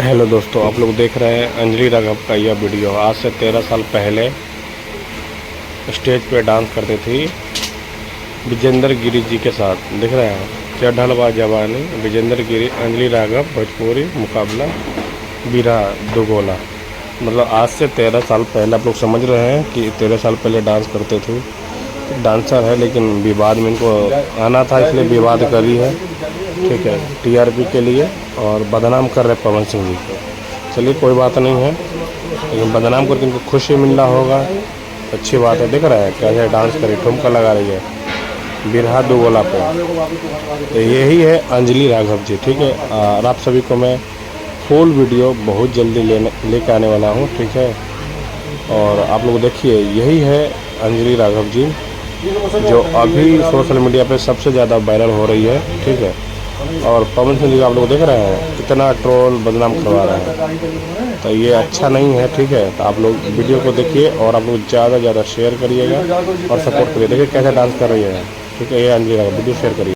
Hello दोस्तों, आप लोग देख रहे हैं अंजलि राघव का यह वीडियो। आज से 13 साल पहले स्टेज पे डांस करती थी विजेंद्र गिरी जी के साथ। देख रहे हैं क्या ढलवा जवानी, विजेंद्र गिरी, अंजलि राघव, भोजपुरी मुकाबला बिरहा दुगोला। मतलब आज से 13 साल पहले। आप लोग समझ रहे हैं कि 13 साल पहले डांस करते थे। डांसर है लेकिन विवाद में इनको आना था, इसलिए विवाद करी है। ठीक है, टीआरपी के लिए, और बदनाम कर रहे पवन सिंह जी को। चलिए कोई बात नहीं है, लेकिन बदनाम करके इनको खुशी मिल रहा होगा, अच्छी बात है। देख रहे हैं कैसे डांस करी, ठुमका लगा रही है बिरहा दुगोला पे। तो यही है अंजलि राघव जी। ठीक है, और आप सभी को मैं फुल वीडियो बहुत जल्दी लेके आने वाला हूँ। ठीक है, और आप लोग देखिए, यही है अंजलि राघव जी जो अभी सोशल मीडिया पे सबसे ज़्यादा वायरल हो रही है। ठीक है, और पवन सिंह जी का आप लोग देख रहे हैं कितना ट्रोल बदनाम करवा रहे हैं, तो ये अच्छा नहीं है। ठीक है, तो आप लोग वीडियो को देखिए और आप लोग ज़्यादा से ज़्यादा शेयर करिएगा और सपोर्ट करिए। देखिए कैसे डांस कर रही है। ठीक है, ये अंजलि राघव, वीडियो शेयर करिए।